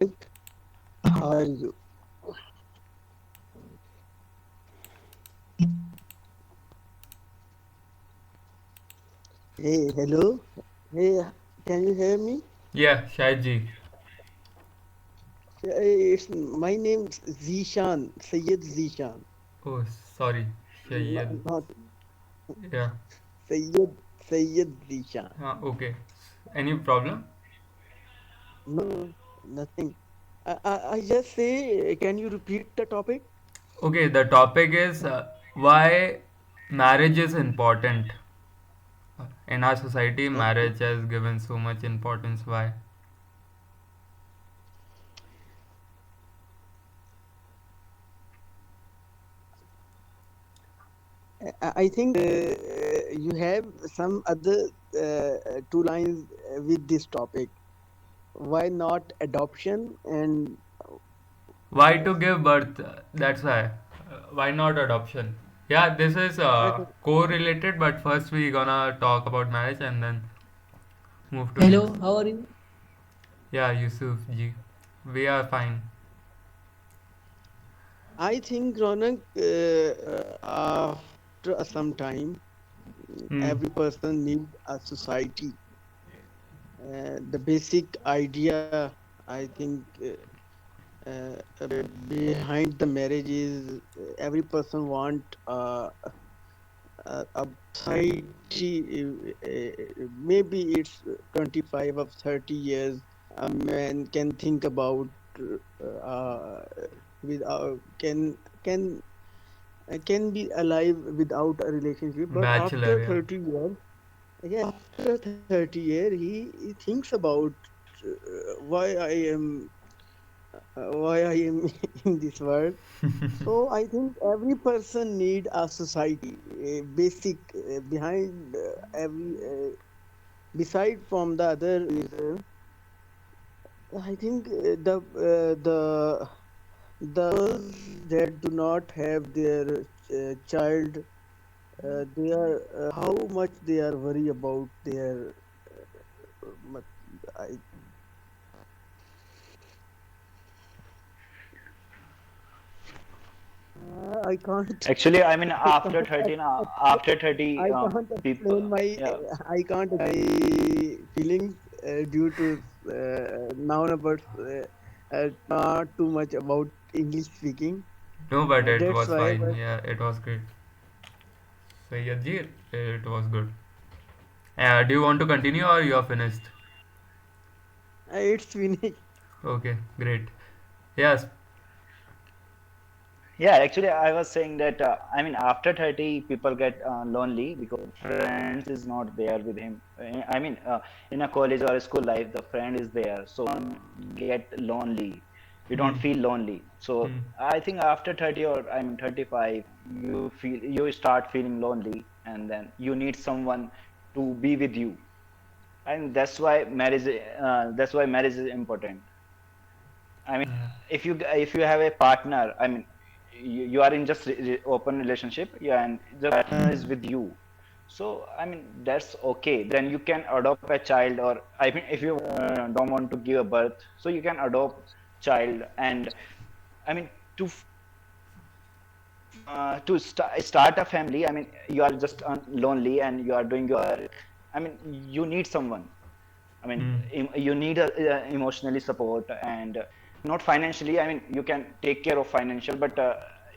How are you? Hey, hello. Hey, can you hear me? Yeah, Shahid. My name's Zishan, Sayyid Zishan. Oh, sorry, Shahid. Not Yeah. Sayyid, Sayyid Zishan. Okay. Any problem? No, nothing. I just say, can you repeat the topic? Okay, the topic is why marriage is important. In our society, Okay. marriage has given so much importance. Why? I think you have some other two lines with this topic. Why not adoption and Why to give birth? That's why. Why not adoption? Yeah, this is correlated, but first we gonna talk about marriage and then move to next. Hello, how are you? Yeah, Yusuf ji. We are fine. I think, Ronak, after some time, Hmm. every person needs a society. The basic idea, I think, behind the marriage is every person want a society. Maybe it's 25 or 30 years. A man can think about uh, can be alive without a relationship, but Bachelor, after yeah. 30 years, yeah, after 30 years, he thinks about why I am why I am in this world. So I think every person need a society, basic behind every beside from the other reason. I think the that do not have their child, they are how much they are worried about their mat- I I can't Actually, I mean, I can't after 30, I can't people, explain my yeah, I can't feelings due to noun about not too much about English speaking. No, but it That's was why, fine. but Yeah, it was great. Sayyid ji, it was good. Do you want to continue or you are finished? it's finished. Okay, great. Yes. yeah. Actually, I was saying that, I mean, after 30, people get lonely because friends is not there with him. I mean, in a college or a school life, the friend is there, so get lonely. You don't Hmm. feel lonely. So Hmm. I think after 30 or I mean 35, you start feeling lonely, and then you need someone to be with you, and that's why marriage is important. I mean, if you have a partner, I mean, you are in just open relationship, yeah, and the partner is with you. So I mean, that's okay. Then you can adopt a child, or I mean, if you don't want to give a birth, so you can adopt child, and I mean, to start a family. I mean, you are just lonely and you are doing your. I mean, you need someone. I mean, Hmm. you need a, emotionally support, and not financially. I mean, you can take care of financial, but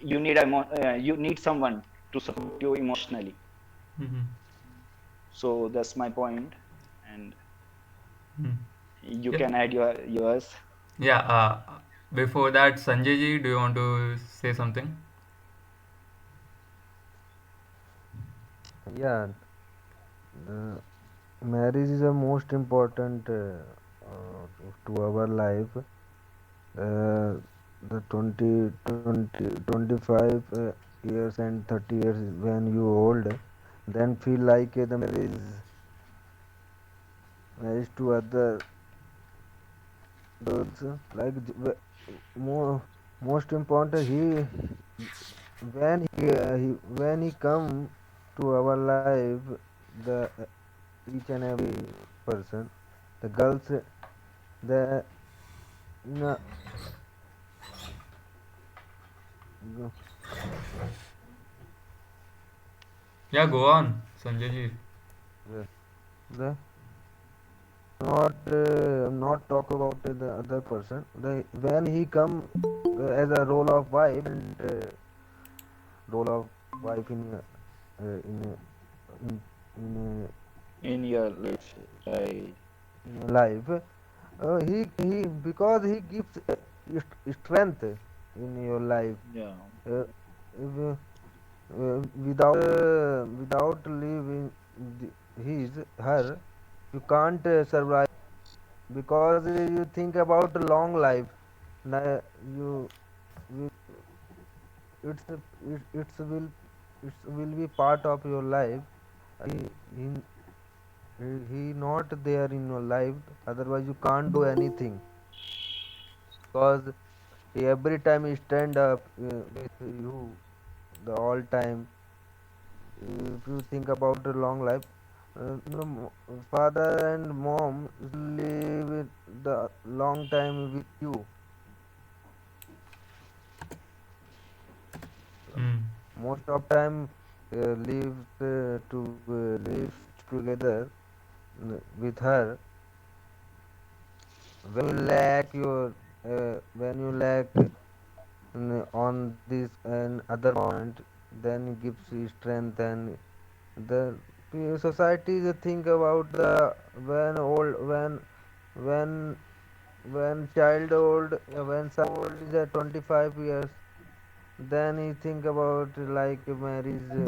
you need someone to support you emotionally. Hmm. So that's my point, and Hmm. you Yeah. can add yours. Yeah. Before that, Sanjay ji, do you want to say something? Yeah, the marriage is the most important to our life. The 25 years and 30 years when you old, then feel like the marriage to other those like more most important when he come to our life, the each and every person, the girls, the No, no, Yeah, go on, Sanjay ji. yes. The not talk about the other person. When he come as a role of wife and role of wife in, In your life, right? in life, he because he gives strength in your life. Yeah. Uh, if, without leaving his her, you can't survive because you think about a long life. You it's a, it's will be part of your life. He, he he not there in your life, otherwise you can't do anything because every time he stand up with you the all time. If you think about a long life, father and mom live the long time with you. Hmm. Most of time live together with her. When you lack on this and other point, then it gives you strength. And the society they think about the when when child old when child old is at 25 years, then he think about like marriage,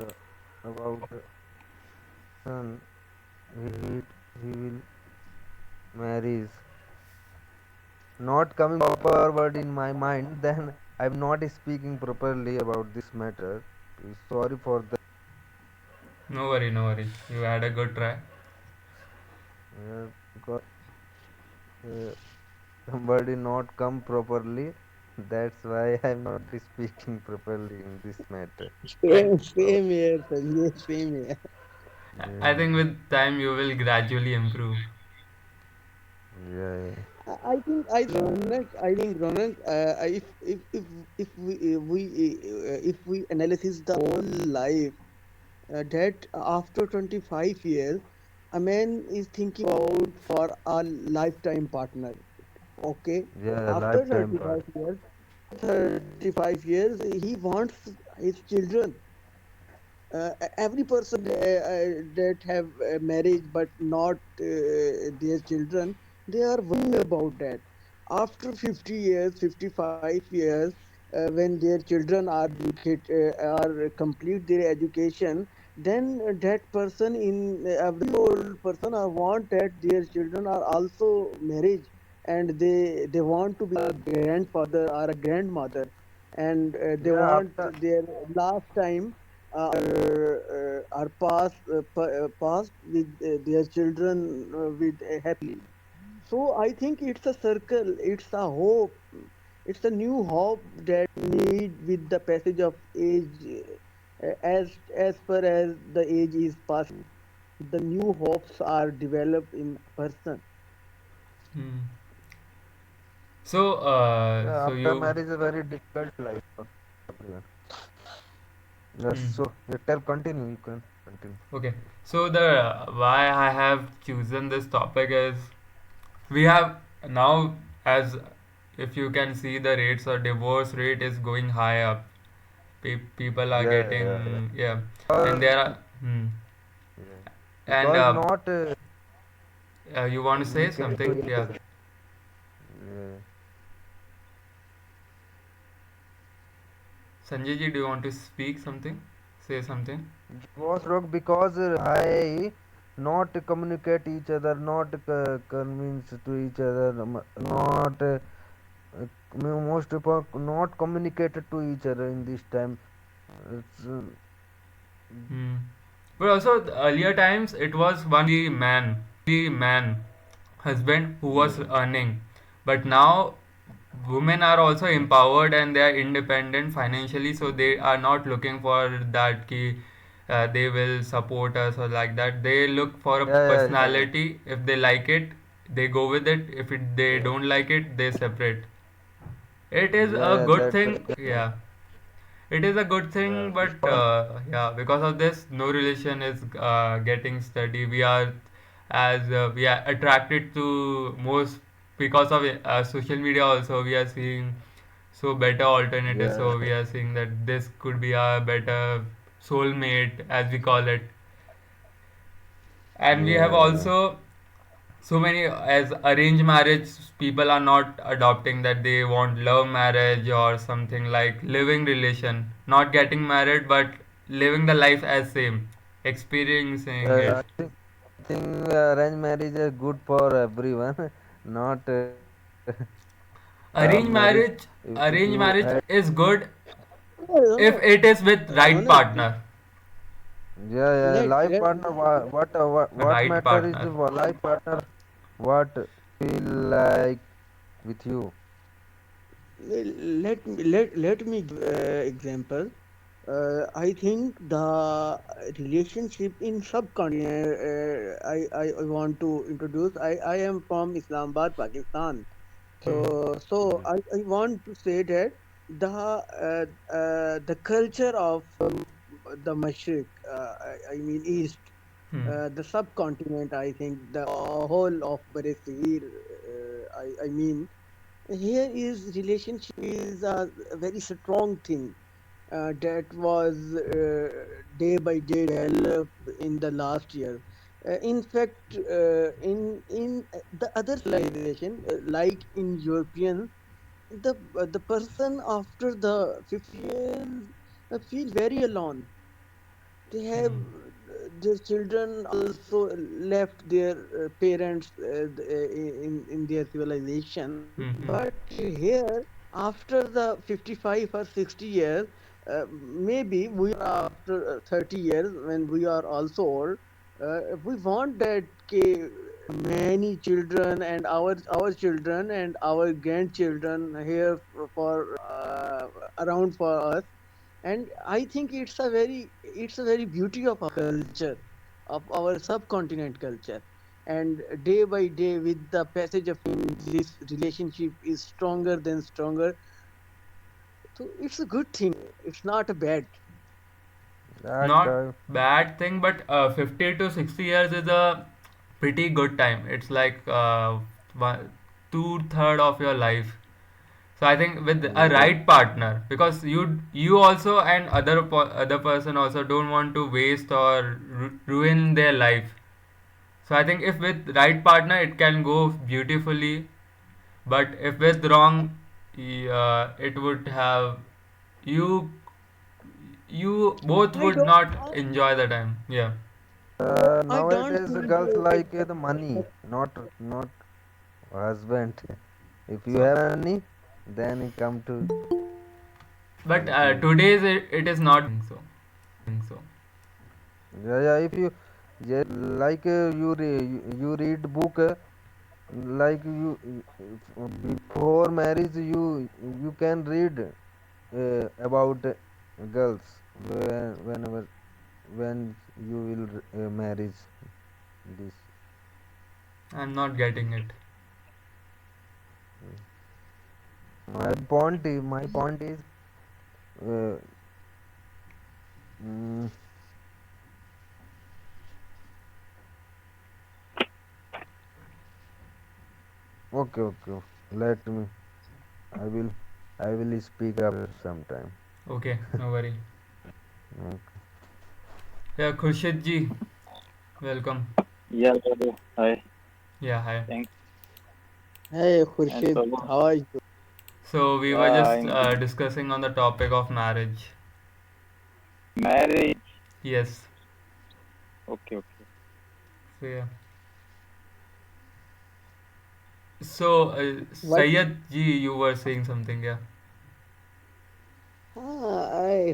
uh, about son. He will marry, not coming forward in my mind. Then I'm not speaking properly about this matter. Sorry for that. No worry, no worry. You had a good try. Because uh, somebody not come properly, that's why I'm not speaking properly in this matter. I So Same here, Sanjay. Same here. I yeah, think with time you will gradually improve. yeah, I think, if we analyze the whole life, that after 25 years, a man is thinking about for a lifetime partner. Okay, yeah, after lifetime part. 35 years, 35 years, he wants his children. Every person that have marriage but not their children, they are worrying about that. After 50 years, 55 years, when their children are complete their education, then that person in every old person want that their children are also married, and they want to be a grandfather or a grandmother, and they Yeah, want after their last time are passed with their children with happily. So I think it's a circle, it's a hope, it's a new hope that need with the passage of age. As far as the age is passing, the new hopes are developed in person. Hmm. So, yeah, so after you. marriage is a very difficult life for everyone. Yes, Hmm. so you tell continue. You can continue. Okay. So the why I have chosen this topic is we have now, as if you can see, the rates or divorce rate is going high up. People are Yeah, yeah, yeah. getting, yeah, and Because there are yeah, and because not you want to say communicated to something? each Yeah, other. Yeah. Sanjay ji, do you want to speak something? Say something. Was wrong because I not communicate each other, not convince to each other, not most people not communicated to each other in this time. It's, Hmm. But also the earlier times it was one only man, husband who was yeah, earning. But now women are also empowered and they are independent financially, so they are not looking for that ki they will support us or like that. They look for a yeah, yeah, yeah, personality. If they like it, they go with it. If they Yeah, don't like it, they separate. It is yeah, a yeah. good That's thing, yeah. It is a good thing, yeah. It's but fun. yeah, because of this, no relation is getting steady. We are attracted to most because of social media. Also, we are seeing so better alternatives. Yeah, So we are seeing that this could be a better soulmate, as we call it, and we have yeah, yeah. also so many as arranged marriage people are not adopting that they want love marriage or something like living relation, not getting married but living the life as same, experiencing Yeah, yeah. it. I think arranged marriage is good for everyone, not love arranged marriage. marriage If Arranged you marriage had, is good if No, it is with right Ronak, partner. yeah, yeah, let life let partner. What Right matter is partner. the life partner. What feel like with you? let me give example. I think the relationship in subcontinent. I want to introduce. I am from Islamabad, Pakistan. Hmm. So I want to say that the culture of the Mashriq, I mean East, Hmm. the subcontinent, I think the whole of Barisir, I mean, here is relationship is a very strong thing that was day by day developed in the last year. In fact, in the other civilization, like in European, the person after the 50 years feel very alone. They have Hmm. their children also left their parents in their civilization, Hmm. Hmm. but here after the 55 or 60 years, maybe we are after 30 years when we are also old, we want that many children and our children and our grandchildren here for around for us. And I think it's a very beauty of our culture, of our subcontinent culture. And day by day, with the passage of time, this relationship is stronger than stronger. So it's a good thing, it's not a bad. That Not bad thing, but 50 to 60 years is a pretty good time. It's like two-third of your life. So I think with a yeah, right partner, because you also and other person also don't want to waste or ruin their life. So I think if with right partner it can go beautifully, but if with wrong, it would have you you both I would don't not enjoy the time. Yeah. I don't nowadays the think girls like it, the money, not husband. If you So, have money, then it come to but with you. today's it is not so. Yeah, yeah. If you like you read book, like before marriage, you can read about girls whenever when you will marriage this. I'm not getting it. My point is uh, mm, okay, okay. Let me. I will I will speak after some time. Okay, no worry. Okay. Yeah, Khurshid ji, welcome. Yeah, brother. Hi. Yeah, hi. Thanks. hey And Khurshid, so, how are you? So we were yeah, just I'm good. discussing on the topic of marriage. Marriage. Yes. Okay, okay. So yeah. So What? Sayyid ji, you were saying something, yeah.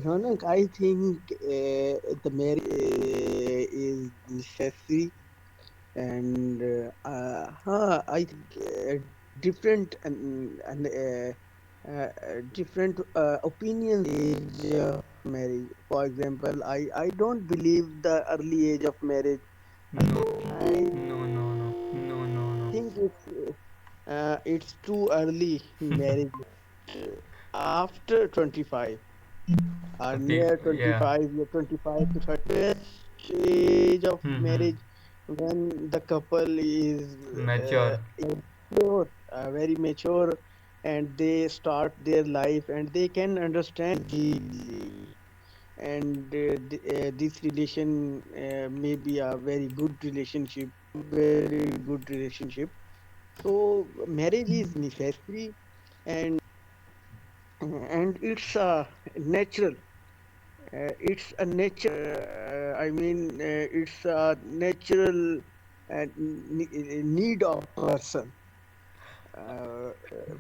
Ronak, I think the marriage is necessary, and I think different different opinions age of marriage. For example, I don't believe the early age of marriage. No, I no, no, no, no, no, no. think it's too early marriage after 25 or near Yeah. 25, yeah, 25 to 30 best age of Mm-hmm. marriage when the couple is Mature. mature, very mature, and they start their life and they can understand easily. And this relation may be a very good relationship, very good relationship. So marriage is necessary, and it's natural. It's a nature. I mean, it's a natural need of person. Mm.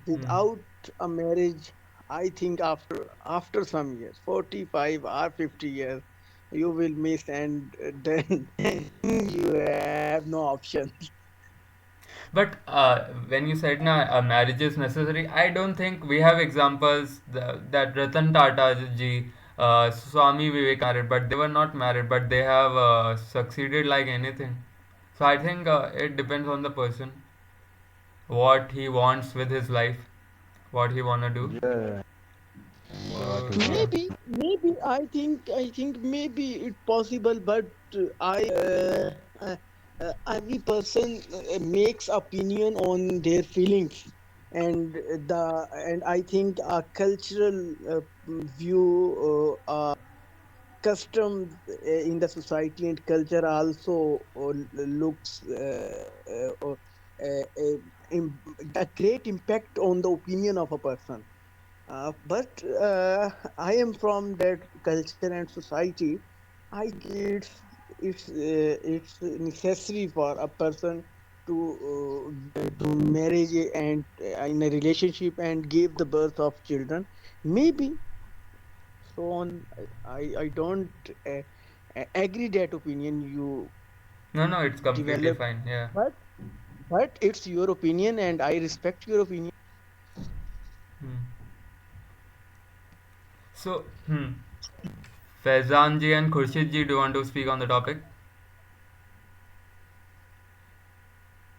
Without a marriage, I think after some years, 45 or 50 years, you will miss, and then you have no option. But when you said na marriage is necessary, I don't think we have examples that Ratan Tata ji, Swami Vivekanand, but they were not married, but they have succeeded like anything. So I think it depends on the person, what he wants with his life, what he wanna do. Yeah, what So he yeah. wants. Maybe I think maybe it possible, but I every person makes opinion on their feelings, and I think a cultural view, customs in the society and culture also looks a great impact on the opinion of a person. But I am from that culture and society. I think it's necessary for a person to marriage and in a relationship and give the birth of children. Maybe so on. I don't agree that opinion you No, no, it's completely developed, fine. Yeah. but it's your opinion and I respect your opinion. Hmm. So, Faizan ji and Khurshid ji, do you want to speak on the topic?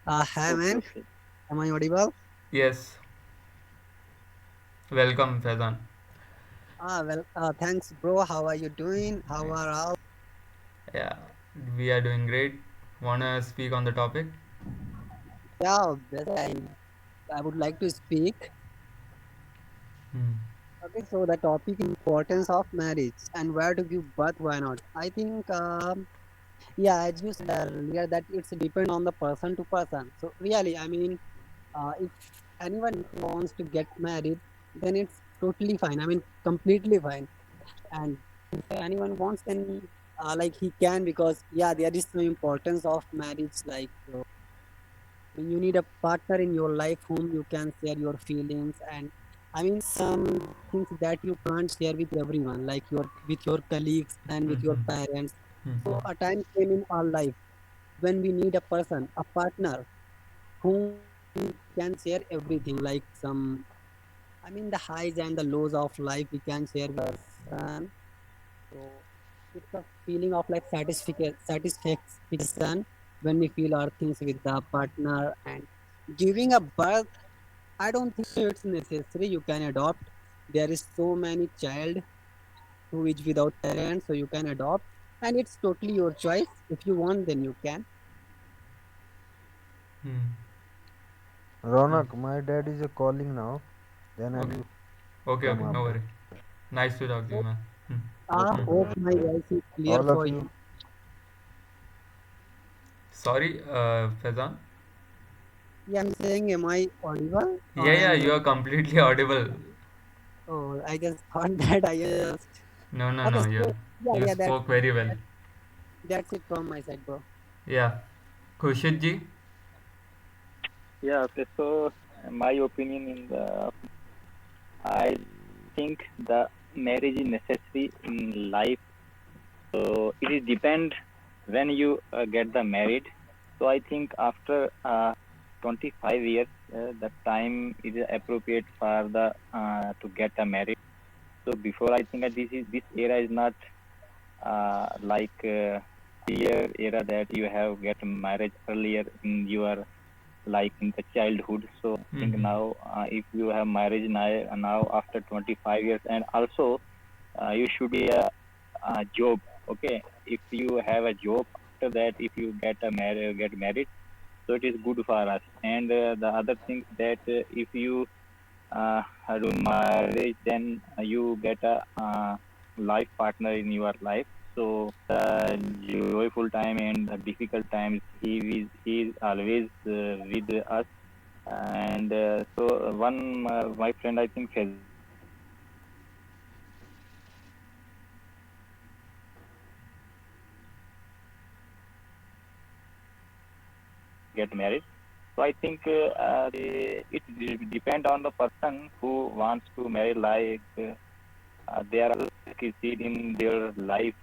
Hi Okay, man, okay. am I audible? Yes. Welcome, Faizan. Thanks, bro. How are you doing? How are all? Yeah, we are doing great. Wanna speak on the topic? Yeah, I would like to speak. Hmm. Okay, so the topic importance of marriage and where to give birth, why not? I think, yeah, as you said earlier, that it's depend on the person to person. So really, I mean, if anyone wants to get married, then it's totally fine. I mean, completely fine. And if anyone wants, then like he can, because yeah, there is no importance of marriage, like you need a partner in your life whom you can share your feelings, and I mean some things that you can't share with everyone, like your with your colleagues and with your Hmm. parents. Hmm. So a time came in our life when we need a person, a partner whom we can share everything, like some, I mean the highs and the lows of life we can share with our son. So it's a feeling of like satisfaction when we feel our things with the partner. And giving a birth, I don't think so it's necessary. You can adopt. There is so many child who is without parents, so you can adopt, and it's totally your choice. If you want, then you can. Hmm. Hmm. Ronak, my dad is calling now. Then Okay. I'll Okay. come Okay. No after. worry. Nice to talk to you, Hope, man. Hmm. Okay, hope bro. my voice is clear All of for you, you. Sorry, Faizan. Yeah, I'm saying, am I audible or Yeah, yeah, I'm you just? are completely audible. Oh, I just thought that I just. No, no, Okay, no. so yeah, You yeah, spoke very well. that's it from my side, bro. Yeah. Khurshid ji. Yeah, okay. So my opinion in the I think the marriage is necessary in life. So it is depend when you get the married. So I think after 25 years, the time is appropriate for the to get a married. So before I think that this era is not like earlier era that you have get marriage earlier in your like in the childhood. So I think Mm-hmm. now, if you have marriage now after 25 years, and also you should be a job. Okay, if you have a job, after that, if you get married, so it is good for us. And the other thing that if you do marriage, then you get a life partner in your life. So the joyful time and the difficult times, he is always with us. And so one my friend, I think, has get married. So I think depend on the person who wants to marry. Like they are succeed in their life.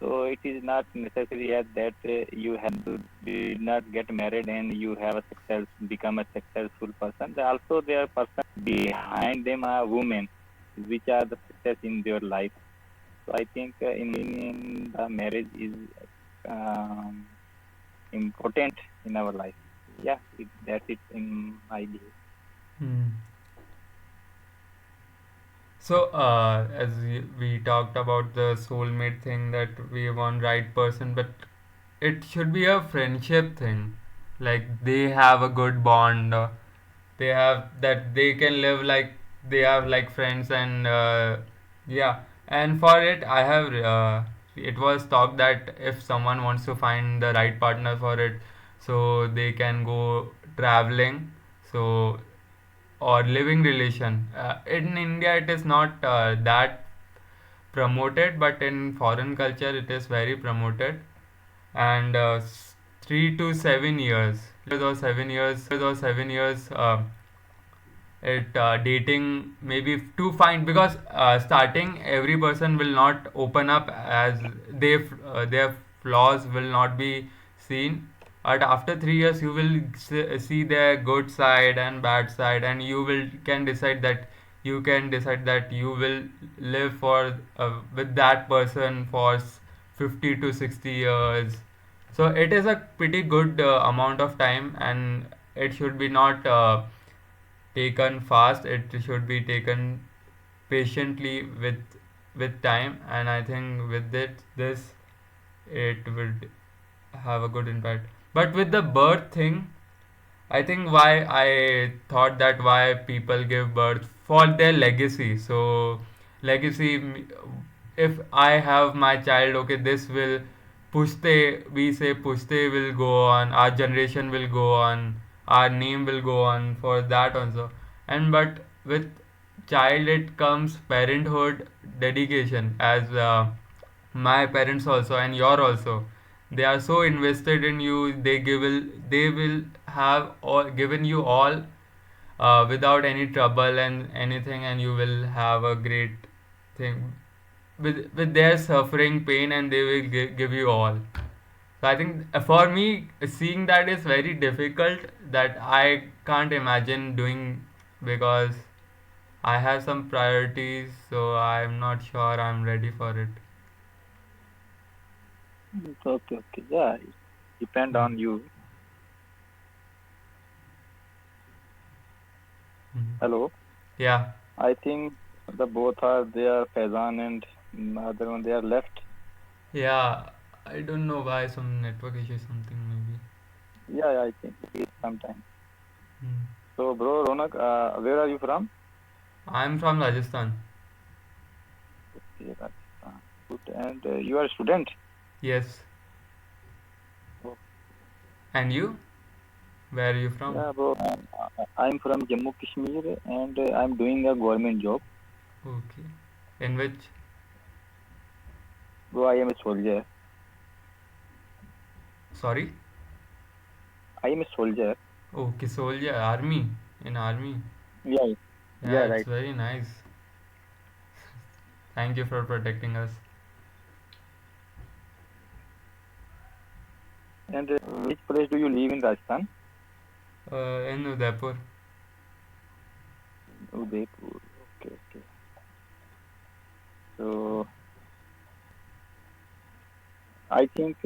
So it is not necessary yet that you have to did not get married and you have become a successful person. Also, there are person behind them are women, which are the success in their life. So I think in the marriage is um, important in our life. Yeah, that's it in my view. Mm. So, as we talked about the soulmate thing, that we want right person, but it should be a friendship thing. Like they have a good bond. They have that they can live like they have like friends, and yeah. And for it, I have it was talked that if someone wants to find the right partner for it, so they can go traveling. So or living relation. In India, it is not that promoted, but in foreign culture, it is very promoted. And 3 to 7 years, or 7 years, it dating maybe to find, because starting every person will not open up, as their flaws will not be seen, but after 3 years you will see their good side and bad side, and you can decide that you will live for with that person for 50 to 60 years. So it is a pretty good amount of time, and it should be not taken fast. It should be taken patiently with time, and I think with this it would have a good impact. But with the birth thing, I think why I thought that why people give birth for their legacy. So legacy, if I have my child, okay, this will pushte, we say pushte will go on, our generation will go on, our name will go on for that also. And but with child it comes parenthood, dedication, as my parents also and your also, they are so invested in you. They will have all given you all, without any trouble and anything, and you will have a great thing with their suffering pain, and they will give you all. So I think for me, seeing that is very difficult, that I can't imagine doing, because I have some priorities, so I'm not sure I'm ready for it. Okay, okay, yeah, it depend Mm. on you. Mhm. Hello, Yeah. I think the both are there, Faizan and other one they are left. Yeah, I don't know why, some network issue, something maybe. Yeah, yeah, I think it is sometime. Mm. So, bro, Ronak, where are you from? I'm from Rajasthan. Okay, Rajasthan. Good. And you are a student? Yes. Oh, And you? Where are you from? yeah, bro. I'm from Jammu Kashmir and I'm doing a government job. Okay. In which? Bro, I am a soldier. Sorry? I am a soldier. Okay, soldier, army. In army. Yeah, Yeah, yeah, it's right. very nice. Thank you for protecting us. And which place do you live in Rajasthan? In Udaipur. Udaipur. Okay, okay. So I think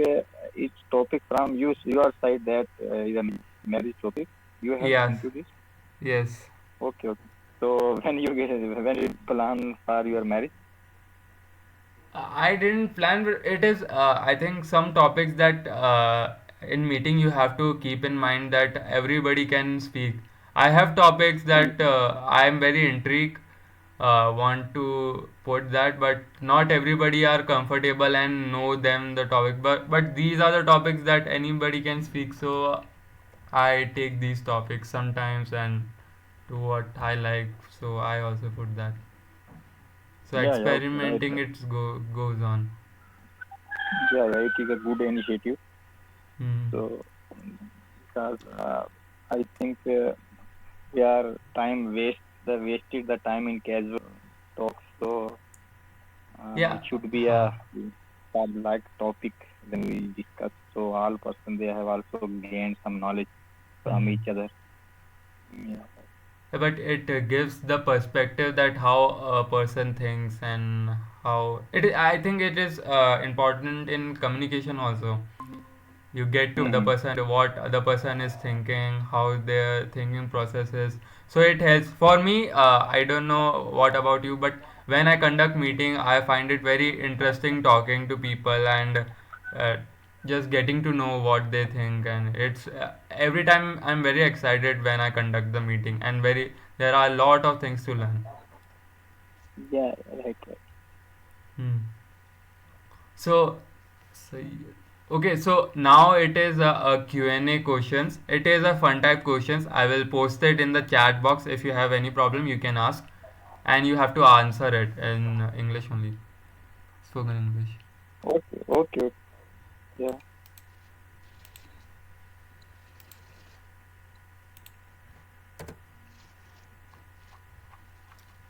it's topic from your side that is amazing. marriage topic. You have Yes, into this? yes. Okay, okay. So when you plan for your marriage? I didn't plan, but it is, I think, some topics that in meeting you have to keep in mind that everybody can speak. I have topics that I am very intrigued, want to put that, but not everybody are comfortable and know them the topic. But these are the topics that anybody can speak. So I take these topics sometimes and do what I like. So I also put that. So Yeah, yeah, okay, right, experimenting right. it goes on. Yeah, yeah, it is a good initiative. Hmm. So, because I think we are wasted the time in casual talks. So it Yeah. should be Huh. a like topic when we discuss. So all person they have also gained some knowledge from Hmm. each other. Yeah. But it gives the perspective that how a person thinks and how I think it is important in communication also. You get to the Mm-hmm. person what the person is thinking, how their thinking process is. So it helps for me. I don't know what about you, but when I conduct meeting, I find it very interesting talking to people and uh, just getting to know what they think. And it's every time I'm very excited when I conduct the meeting, and very there are a lot of things to learn. Yeah, right, right. Hmm. So, okay, so now it is a Q&A questions. It is a fun type questions. I will post it in the chat box. If you have any problem, you can ask, and you have to answer it in English only, spoken English. Okay, okay, okay. Yeah.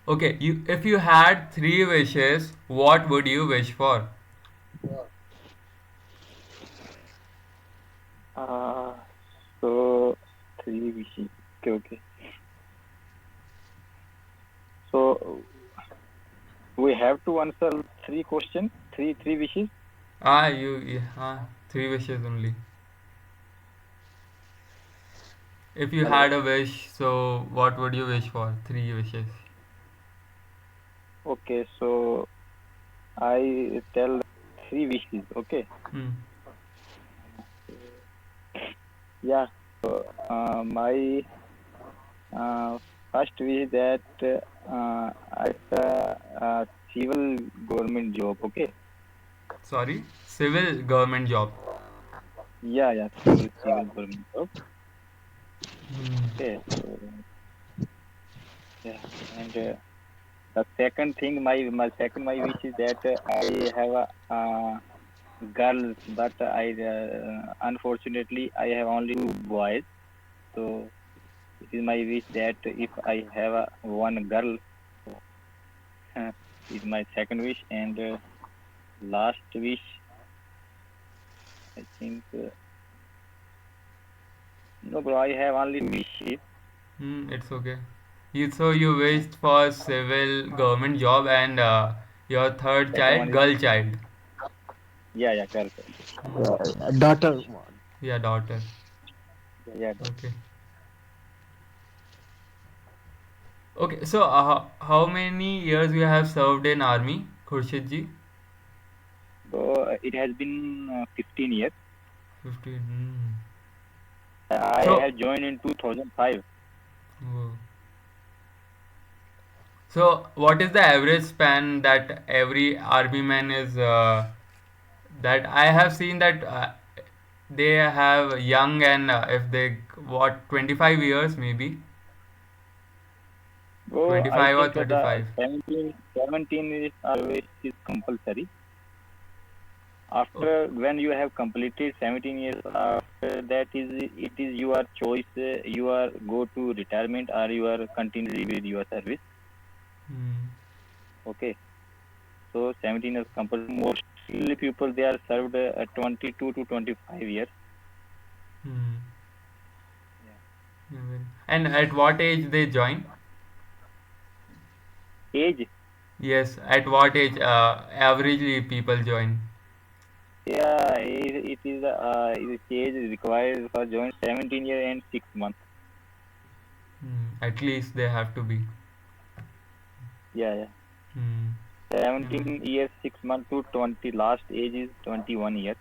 Okay, if you had three wishes, what would you wish for? Uh, so three wishes. Okay, okay. So we have to answer three questions, three wishes. Three wishes only. If you had Hello. a wish, so what would you wish for? Three wishes. Okay, so I tell three wishes. Okay. Hmm. Yeah. So my uh, first wish that it's a civil government job. Okay. Sorry, civil government job. Yeah, yeah, civil government job. Hmm. Okay. So yeah, and the second thing, my wish is that I have a girls, but I unfortunately I have only two boys. So it is my wish that if I have a one girl, is my second wish, and last wish I think no, bro. I have only wishes. It's okay. So you wished for civil government job and your third Second child, one is girl child. yeah, yeah, girl. Daughter one. Yeah, daughter. Yeah, yeah. Okay. Okay. So how many years you have served in army, Khurshid ji? So it has been 15 years. 15. I So have joined in 2005. oh. So what is the average span that every army man is? That I have seen that they have young and if they what 25 years maybe So I 25 or think the 35. 17 is always is compulsory. Oh, After when you have completed 17 years, after that is it is your choice. You are go to retirement or you are continue with your service. hmm, Okay. So 17 is compulsory. Mostly people they are served 22 to 25 years. hmm. Yeah. And at what age they join? Age Yes, at what age averagely people join? Yeah, it is its age is required for join 17 years and 6 months. At least they have to be. Yeah, yeah. Hmm. Yeah, man. 17 years 6 months to 20. Last age is 21 years.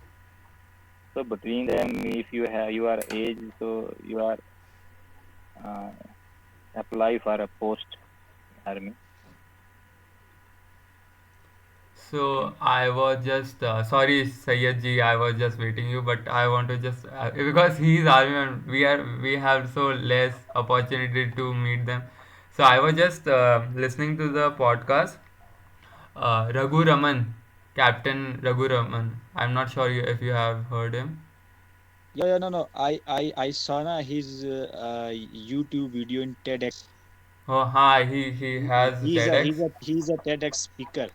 So between them, if you have you are age, so you are uh, apply for a post army. So I was just sorry, Sayyid ji, I was just waiting you, but I want to just because he's army and we have so less opportunity to meet them. So I was just listening to the podcast. Raghu Raman, Captain Raghu Raman. I'm not sure if you have heard him. Yeah, yeah, no, no. I saw his YouTube video in TEDx. Oh, hi. He has TEDx. He's a TEDx speaker.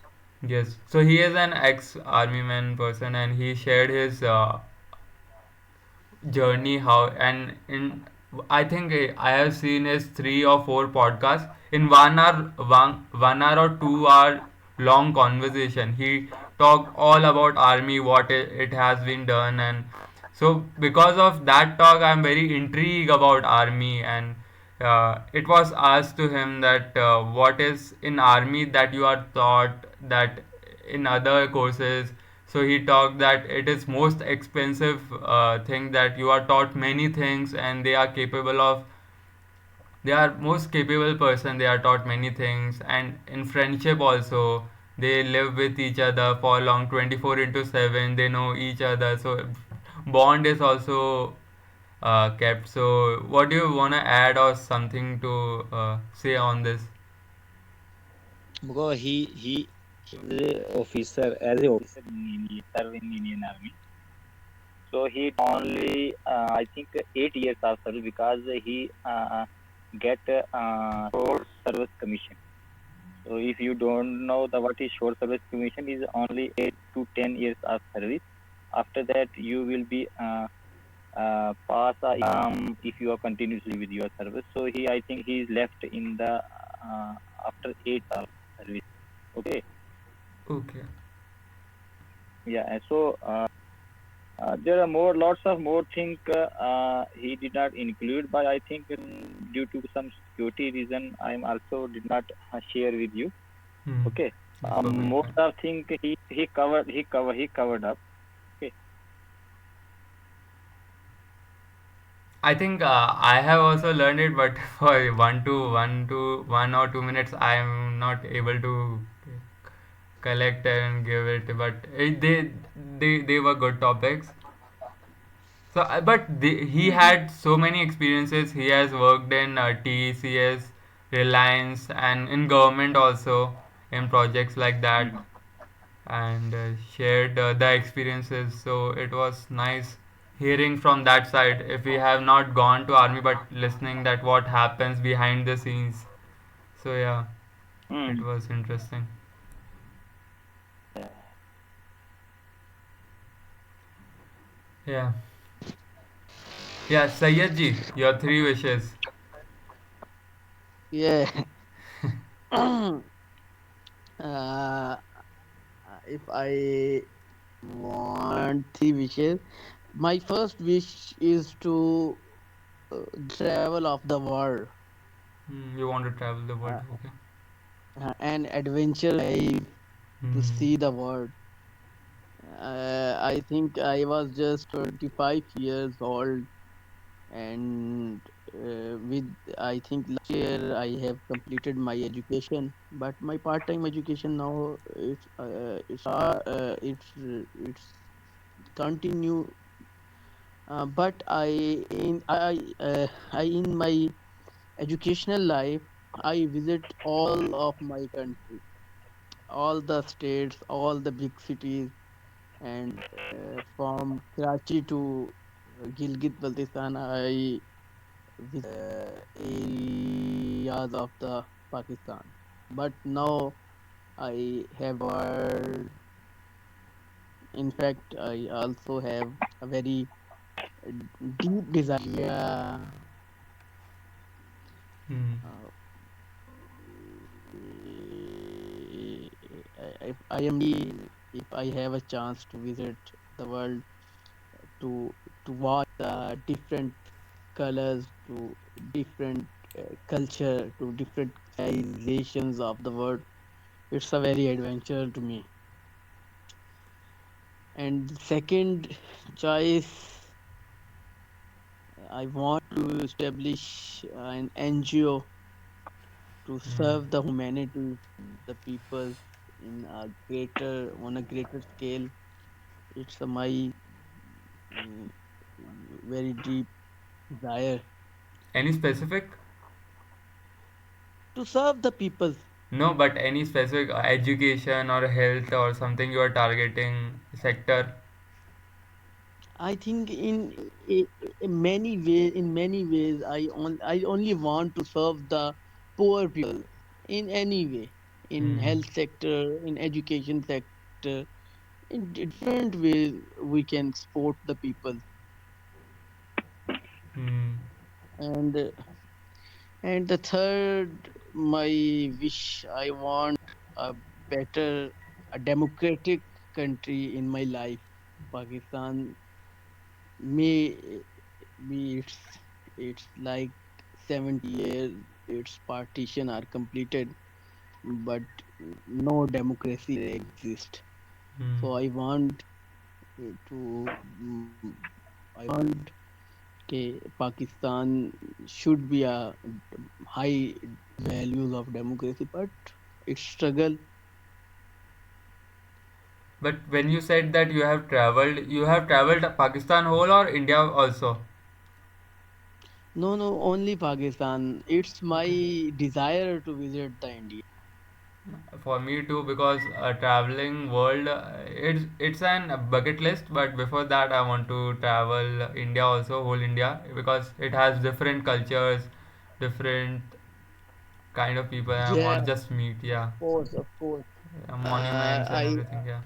Yes. So he is an ex-army man person, and he shared his journey how and in I think I have seen his 3 or 4 podcasts in 1 hour, 1 hour or 2 hour long conversation. He talked all about army, what it has been done, and so because of that talk, I'm very intrigued about army, and it was asked to him that what is in army that you are taught that in other courses. So he talked that it is most expensive thing that you are taught many things and they are most capable person, they are taught many things, and in friendship also they live with each other for long 24 into 7, they know each other, so bond is also kept. So what do you want to add or something to say on this? Because As a officer in serve in Indian Army. So he only I think 8 years of service because he get short service commission. So if you don't know the what is short service commission is only 8 to 10 years of service. After that you will be pass a exam if you are continuously with your service. So he I think he is left in the after 8 hours service. Okay. Okay. Yeah. And so there are lots of more things he did not include, but I think due to some security reason, I am also did not share with you. Hmm. Okay, It's perfectly most fine. of things he covered up. Okay, I think I have also learned it, but for 1 or 2 minutes, I am not able to collect and give it. But they were good topics. So, he had so many experiences. He has worked in TCS, Reliance, and in government also in projects like that, mm. and shared the experiences. So it was nice hearing from that side. If we have not gone to army, but listening that what happens behind the scenes. So yeah, it Mm. was interesting. Yeah, yeah. Sayyid ji, your 3 wishes. Yeah. uh, if I want 3 wishes, my first wish is to travel of the world, You want to travel the world, uh, okay? and adventure life to Hmm. see the world. I think I was just 25 years old, and with I think last year I have completed my education, but my part-time education now it's continue. But I in my educational life I visit all of my country, all the states, all the big cities, and from Karachi to Gilgit Baltistan, I visit areas of the Pakistan. But now I have world. In fact, I also have a very deep desire. Hmm. Uh, if I am if I have a chance to visit the world, to watch the different colors, to different culture, to different civilizations of the world. It's a very adventure to me. And the second choice, I want to establish an NGO to Hmm. serve the humanity, the people in a greater on a greater scale. It's my mm, very deep desire Any specific? to serve the people. No, but any specific education or health or something you are targeting sector? I think in many ways, I only want to serve the poor people in any way, in Hmm. health sector, in education sector, in different ways we can support the people. Hmm. And and the third, my wish, I want a better, a democratic country in my life. Pakistan may be it's like 70 years its partition are completed, but no democracy exists. Hmm. So I want to I want Pakistan should be a high values of democracy, but it's struggle. But when you said that you have traveled Pakistan whole or India also? No, no, only Pakistan. It's my Okay. desire to visit the India. For me too, because traveling world, it's an bucket list. But before that, I want to travel India also, whole India, because it has different cultures, different kind of people. I Yeah, want just meet, yeah, of course, of course. monuments and I everything, yeah.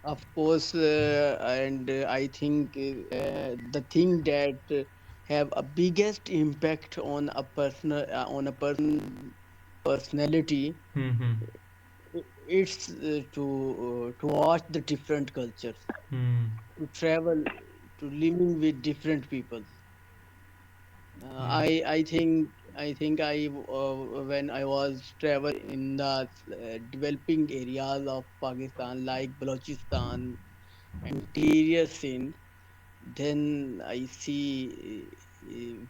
Of course, and I think the thing that have a biggest impact on a person personality, Hmm. it's to watch the different cultures, Hmm. to travel, to living with different people. Yeah. I think when I was travel in the developing areas of Pakistan like Balochistan and interior Sindh, then I see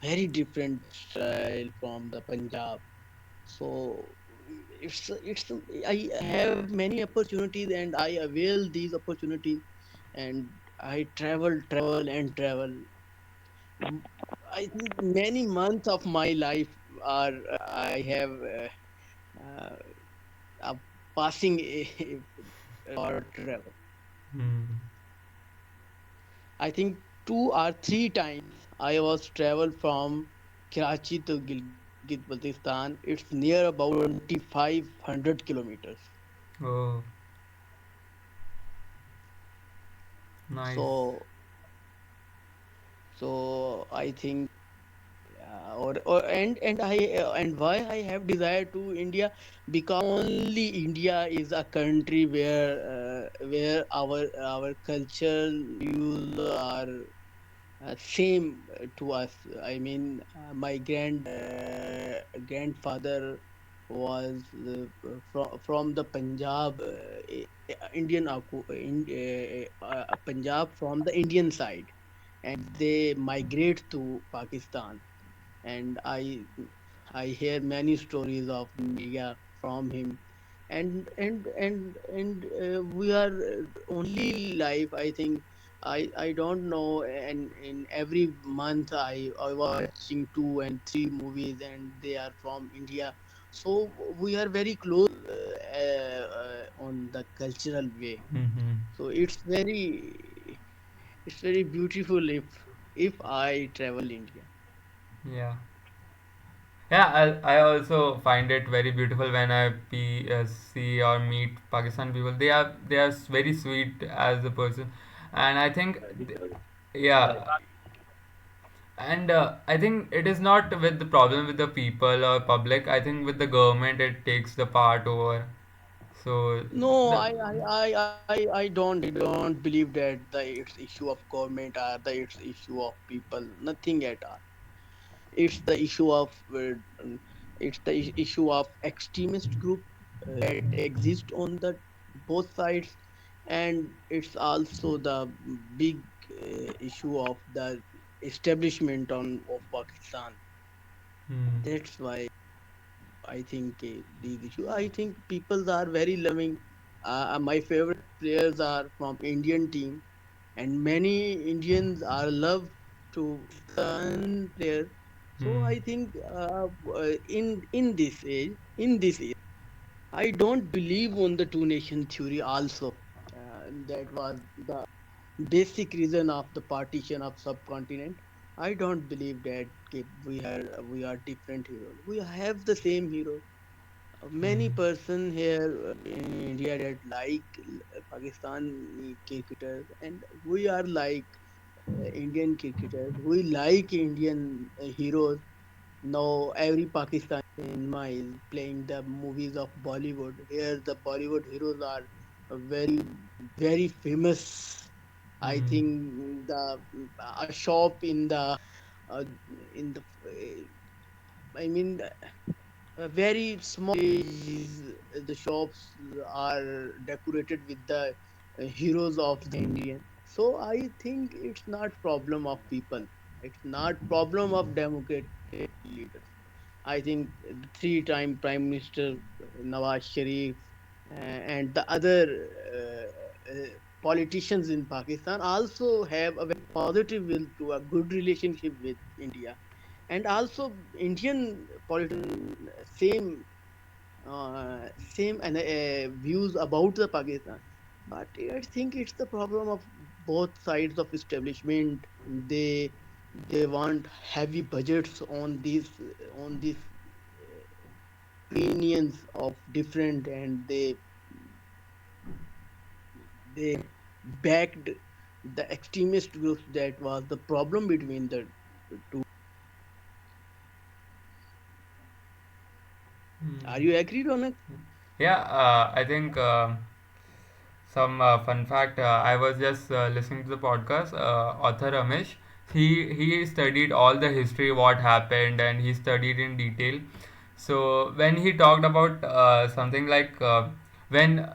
very different style from the Punjab. So it's I have many opportunities and I avail these opportunities, and I travel and travel. M- I think many months of my life are I have uh, a passing or travel. Hmm. I think 2 or 3 times I was travel from Karachi to Gilgit Baltistan. It's near about 2,500 kilometers. Oh, nice. So I think or and why I have desire to India, because only India is a country where our culture views are same to us. I mean, my grandfather was from the Punjab, Indian Punjab from the Indian side, and they migrate to Pakistan. And I hear many stories of India from him, and we are only life. I think I don't know, and in every month I watching 2 and 3 movies, and they are from India. So we are very close on the cultural way. Hmm. So it's very beautiful if I travel India. Yeah. Yeah, I also find it very beautiful when see or meet Pakistan people. They are very sweet as a person, and I think, yeah, and I think it is not with the problem with the people or public. I think with the government it takes the part over. So No, the I don't believe that the it's issue of government or the it's issue of people. Nothing at all. It's the issue of issue of extremist group that exist on the both sides, and it's also the big issue of the establishment on of Pakistan. hmm, That's why I think these issues. I think people are very loving. My favorite players are from Indian team, and many Indians are love to Pakistan players. So hmm, I think in this age, in this age, I don't believe on the two nation theory. Also, that was the basic reason of the partition of subcontinent. I don't believe that we are different heroes. We have the same heroes. Many hmm, person here in India that like Pakistani cricketers, and we are like Indian cricketers. We like Indian heroes. Now every Pakistani cinema is playing the movies of Bollywood. Here the Bollywood heroes are very very famous. I hmm, think the a shop uh, in the I mean a very small is the shops are decorated with the heroes of the Indian. So I think it's not problem of people. It's not problem of democratic leaders. I think the three-time Prime Minister Nawaz Sharif and the other politicians in Pakistan also have a very positive will to a good relationship with India, and also Indian politicians same and views about the Pakistan. But I think it's the problem of both sides of establishment. They want heavy budgets on these opinions of different, and they backed the extremist groups. That was the problem between the two. Are hmm. you agreed on it? Yeah, I think some fun fact. I was just listening to the podcast. Author Ramesh, he studied all the history, what happened, and he studied in detail. So when he talked about something like when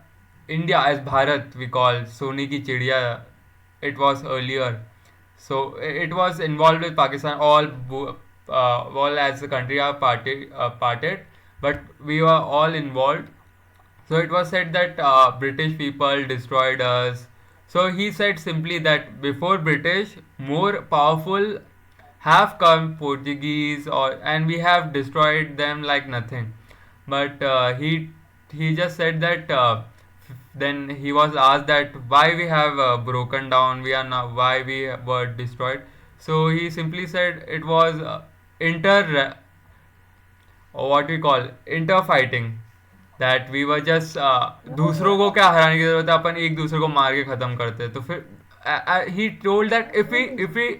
India as Bharat we call Soni ki Chidiya, it was earlier. So it was involved with Pakistan. All as the country are parted, but we were all involved. So it was said that British people destroyed us. So he said simply that before British, more powerful have come Portuguese, and we have destroyed them like nothing. But he just said that then he was asked that why we have broken down, we are now why we were destroyed. So he simply said it was inter or what we call interfighting, that we were just दूसरों को क्या हराने की जरूरत है, अपन एक दूसरे को मार के खत्म करते हैं, तो फिर he told that if we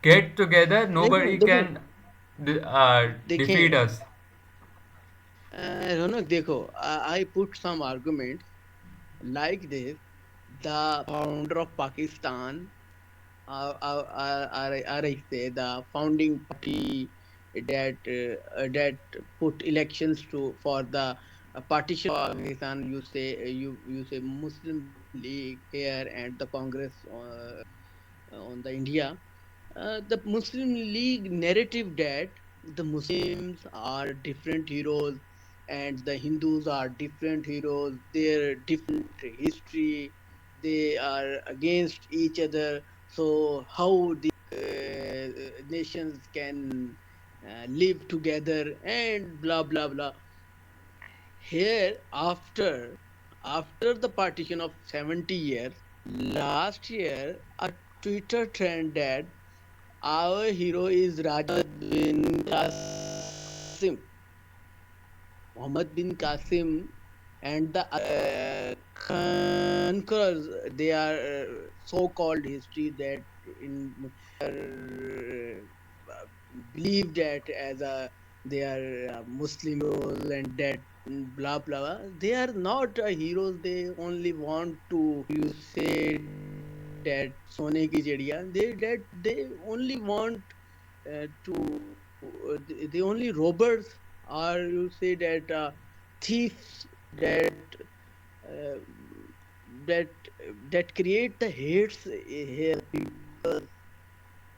get together देखो nobody देखो can defeat देखें us. Ronak, देखो I put some arguments like this. The founder of Pakistan, I say the founding party that put elections to for the partition of Pakistan. You say Muslim League here and the Congress on the India. The Muslim League narrative that the Muslims are different heroes and the Hindus are different heroes, their different history, they are against each other. So how the nations can live together and blah blah blah. Here after the partition of 70 years, last year a Twitter trend that our hero is Rajat bin Qasim, Muhammad bin Qasim, and the conquerors. They are so-called history that in believed that as a they are Muslim heroes and that blah blah. They are not heroes. They only want to, you say that Sone ki Chidiya. They only want they only robbers, or you say that thieves, that uh, that that create the hates here people.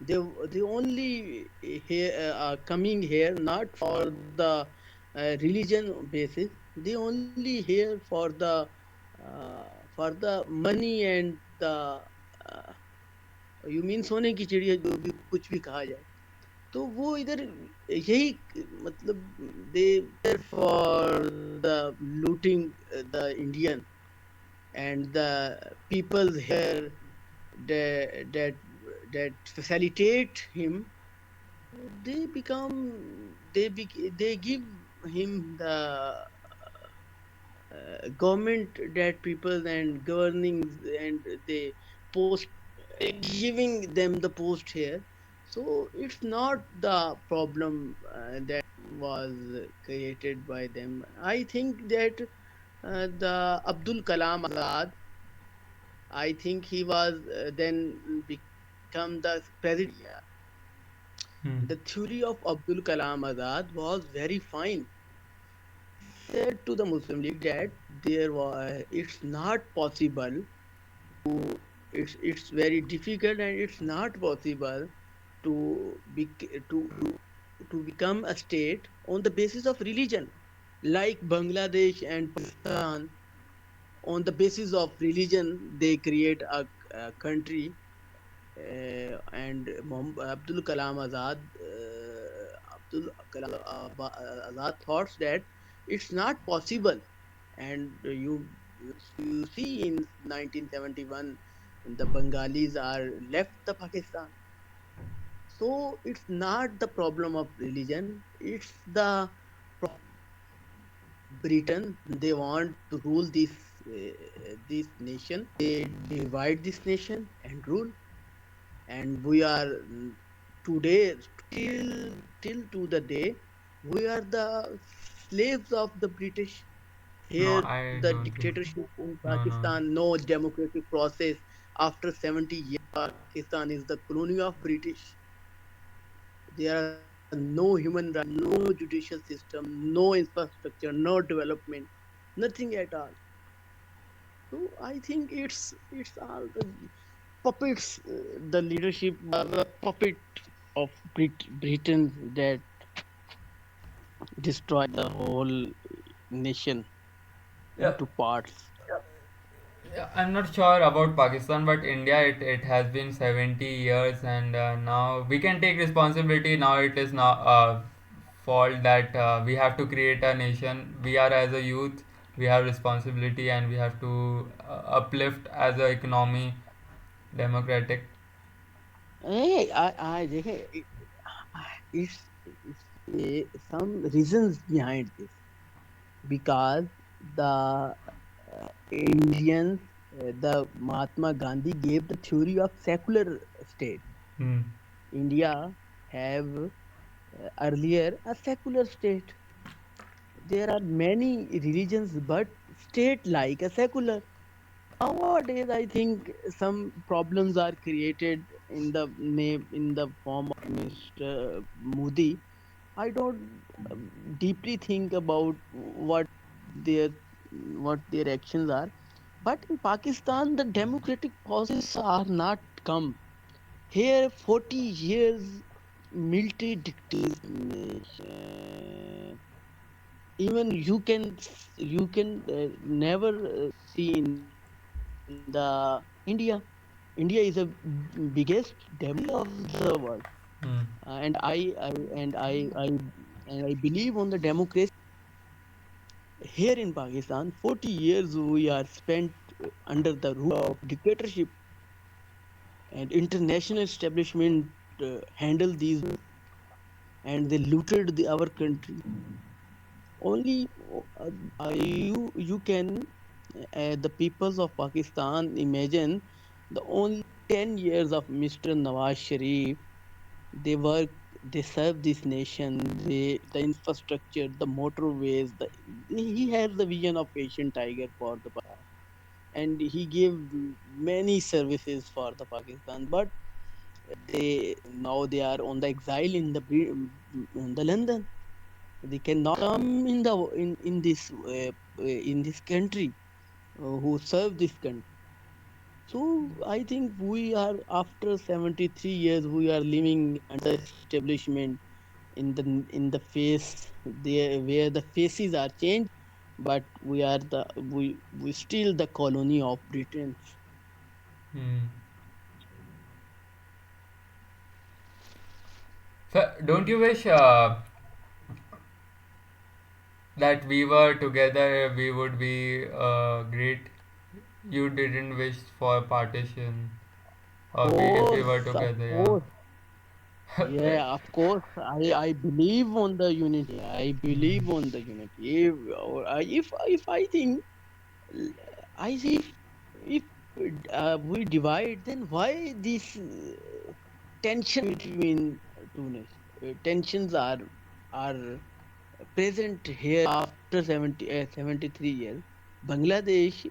They only here coming here not for the religion basis. They only here for the money and the uh, you mean सोने की चिड़िया जो भी कुछ भी कहा जाए, तो वो इधर यही मतलब they for the looting the Indian and the peoples here that that facilitate him, they become they give him the government that people and governing, and they post giving them the post here. So it's not the problem that was created by them. I think that the Abdul Kalam Azad, I think he was then become the president of India. Hmm. The theory of Abdul Kalam Azad was very fine. He said to the Muslim League that it's not possible it's very difficult and it's not possible to be to become a state on the basis of religion, like Bangladesh and Pakistan. On the basis of religion they create a country, and Abdul Kalam Azad Azad thoughts that it's not possible. And you see in 1971 the Bengalis are left the Pakistan. So it's not the problem of religion, it's the problem of Britain. They want to rule this nation. They divide this nation and rule. And we are today, till to the day, we are the slaves of the British. No, Here I the don't think. dictatorship in No, no. Pakistan, no democratic process. After 70 years Pakistan is the colony of British. There are no human rights, no judicial system, no infrastructure, no development, nothing at all. So I think it's all the puppets. The leadership was a puppet of Britain that destroyed the whole nation Yeah. into parts. Yeah, I'm not sure about Pakistan, but India, it has been 70 years, and now we can take responsibility. Now it is now fault that we have to create a nation. We are as a youth, we have responsibility, and we have to uplift as a economy, democratic. देखे, some reasons behind this, because the Indians, the Mahatma Gandhi gave the theory of secular state. Hmm. India have earlier a secular state. There are many religions, but state like a secular. Nowadays, I think some problems are created in the name, in the form of Mr. Modi. I don't deeply think about their what their actions are. But in Pakistan, the democratic process are not come. Here, 40 years military dictatorship. Even you can never see in the India. India is a biggest democracy of the world, Hmm. and I believe on the democracy. Here in Pakistan, 40 years we are spent under the rule of dictatorship, and international establishment handle these, and they looted our country. Only you can the peoples of Pakistan imagine the only 10 years of Mr. Nawaz Sharif. They work they serve this nation. The infrastructure, the motorways. He has the vision of Asian tiger for the and he gave many services for the Pakistan. But they now they are on the exile in in the London. They cannot come in the in this country who serve this country. So I think we are after 73 years we are living under establishment in the face there where the faces are changed, but we still the colony of Britain. Hmm. So, don't you wish that we were together, we would be great? You didn't wish for partition, or we, if we were Of together, yeah. course, yeah, of course. I believe on the unity. I believe Hmm. on the unity. If I think I see if we divide, then why this tension between two nations? Tensions are present here after 73 years. Bangladesh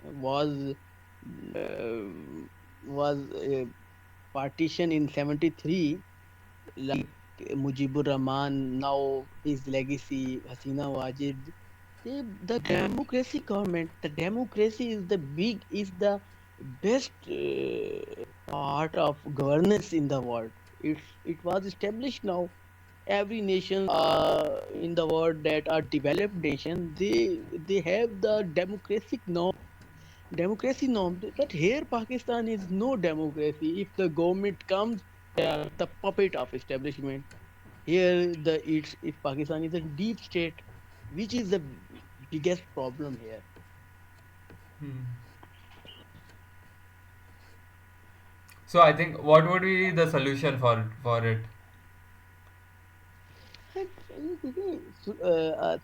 was uh, was partition in 73, like Mujibur Rahman, now his legacy, Hasina Wajid. The democracy government, the democracy is the best part of governance in the world. It was established now. Every nation in the world that are developed nation, they have the democracy norm. But here Pakistan is no democracy. If the government comes, they are the puppet of establishment. Here the it's if Pakistan is a deep state, which is the biggest problem here. Hmm. So I think what would be the solution for it?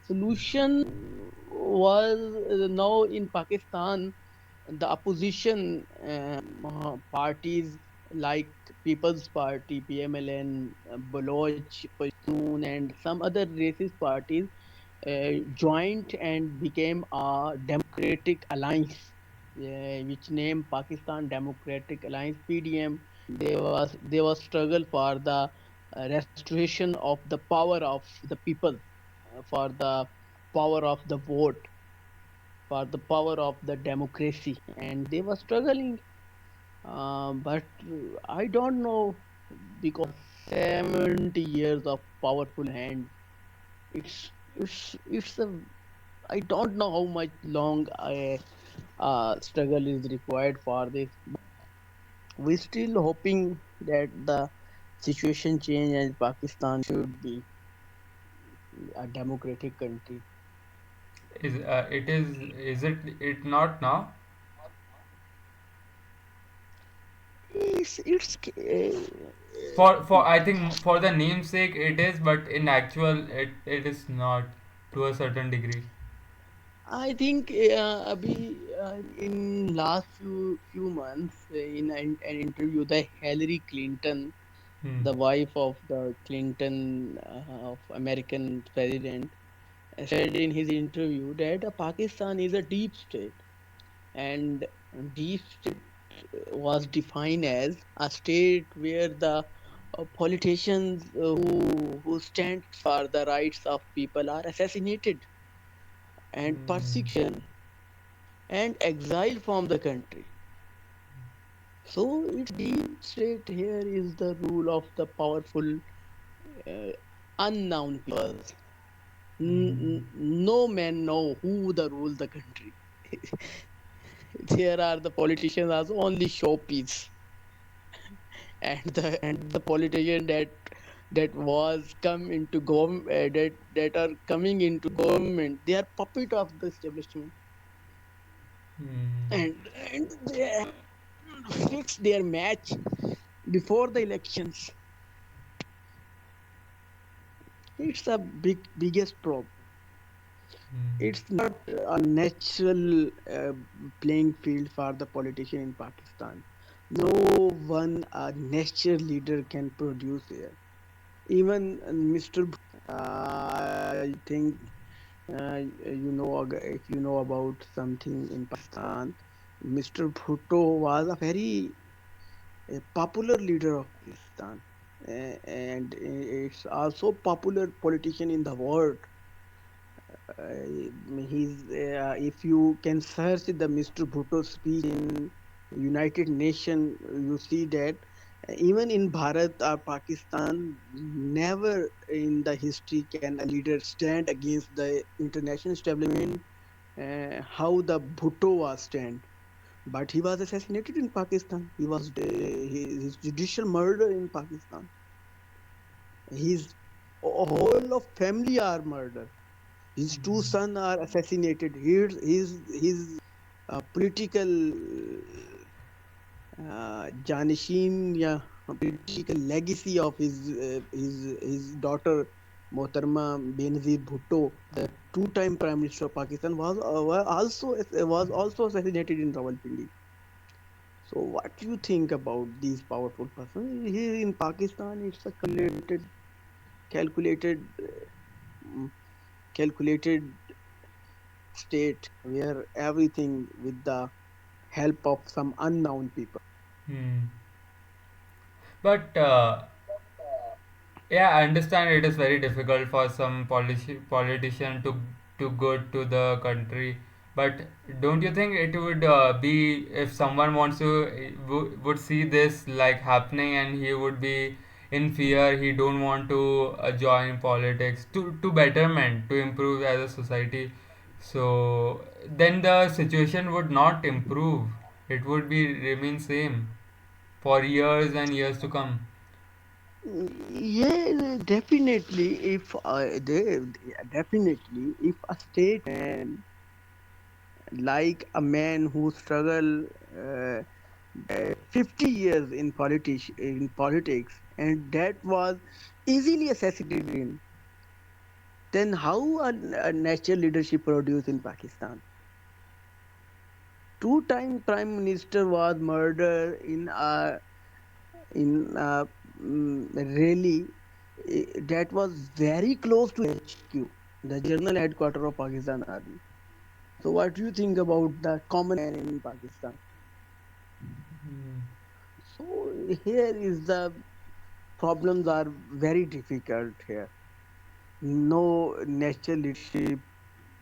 Solution was now in Pakistan, the opposition parties like People's Party, PMLN, Baloch, Pashtun, and some other racist parties joined and became a democratic alliance, which named Pakistan Democratic Alliance (PDM). There was struggle for the restoration of the power of the people, for the power of the vote, for the power of the democracy, and they were struggling. But I don't know, because 70 years of powerful hand, it's a I don't know how much long struggle is required for this. We still hoping that the situation change and Pakistan should be a democratic country. Is it not now? It's For I think for the namesake it is, but in actual it is not, to a certain degree. I think in last few months in an interview, the Hillary Clinton, Hmm. the wife of the Clinton of American president, said in his interview that Pakistan is a deep state, and deep state was defined as a state where the politicians who stand for the rights of people are assassinated and Hmm. persecution and exile from the country. So its deep state here is the rule of the powerful uh, unknown peoples. Hmm. No man know who the rule the country. There are the politicians as only showpiece, and the politician that was come into government that are coming into government, they are puppet of the establishment, Hmm. and they fix their match before the elections. It's a biggest problem. Hmm. It's not a natural playing field for the politician in Pakistan. No one natural leader can produce here. Even Mr. I think if you know about something in Pakistan, Mr. Bhutto was a very popular leader of Pakistan, and it's also popular politician in the world. If you can search the Mr. Bhutto speech in United Nation, you see that even in Bharat or Pakistan, never in the history can a leader stand against the international establishment how the Bhutto was stand. But he was assassinated in Pakistan. He was his judicial murder in Pakistan. His whole of family are murdered. His two sons are assassinated. His political janisheen ya political legacy of his daughter Mohtarma Benazir Bhutto, the two-time Prime Minister of Pakistan, was also assassinated in Rawalpindi. So, what do you think about these powerful persons here in Pakistan? It's a calculated, mm, calculated state where everything with the help of some unknown people. Hmm. But yeah, I understand it is very difficult for some politician to good to the country. But don't you think it would be if someone wants to would see this like happening and he would be in fear, he don't want to join politics to betterment to improve as a society. So then the situation would not improve. It would be remain same for years and years to come. Yeah, definitely. Definitely, if a statesman like a man who struggled 50 years in politics and that was easily assassinated in, then how a natural leadership produced in Pakistan? Two-time prime minister was murdered in a rally that was very close to HQ, the general headquarters of Pakistan Army. So, what do you think about the common man in Pakistan? So, here is the problems are very difficult here. No natural leadership.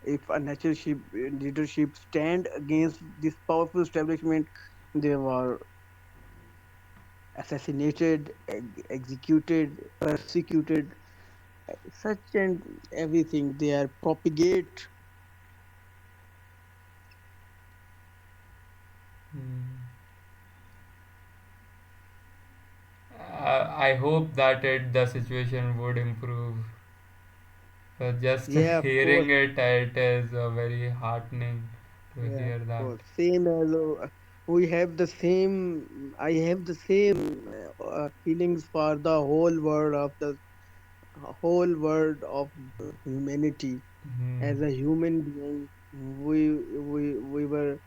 If a leadership stand against this powerful establishment, they were assassinated, executed, persecuted, such and everything. They are propagate. Hmm. I hope that the situation would improve. Just Yeah, of hearing course. it is very heartening to Yeah, hear of that. course. Same as we have the same. I have the same feelings for the whole world of humanity. Hmm. As a human being, we were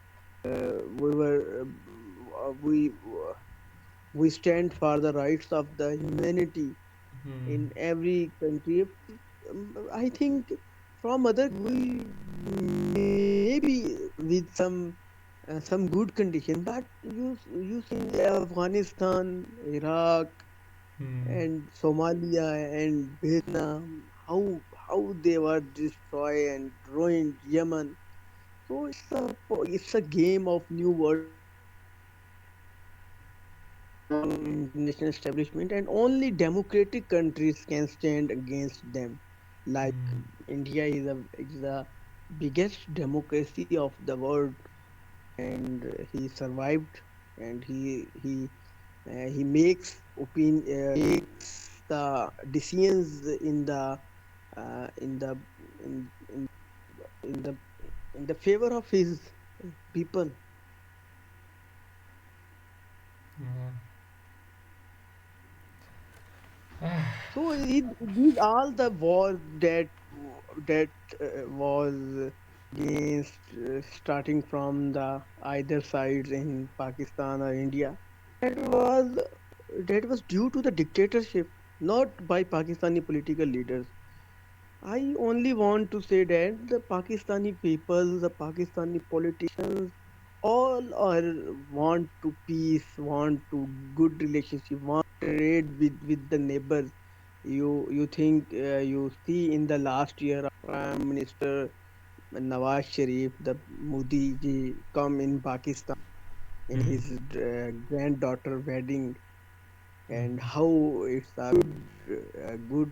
we stand for the rights of the humanity Hmm. in every country. I think from other we maybe with some good condition, but you see Afghanistan, Iraq, Hmm. and Somalia and Vietnam, how they were destroyed and ruined Yemen. So it's a game of new world order on international establishment, and only democratic countries can stand against them. Like Hmm. India is the biggest democracy of the world, and he survived, and he makes the decisions in the in in the in the favor of his people. So these all the wars that was against starting from the either sides in Pakistan or India. That was that was due to the dictatorship. not by Pakistani political leaders. I only want to say that the Pakistani people, the Pakistani politicians, all are want to peace, want to good relationship, want trade with the neighbors. You think you see in the last year, Prime Minister Nawaz Sharif, the Modi ji come in Pakistan in Hmm. his granddaughter wedding, and Hmm. how it's a good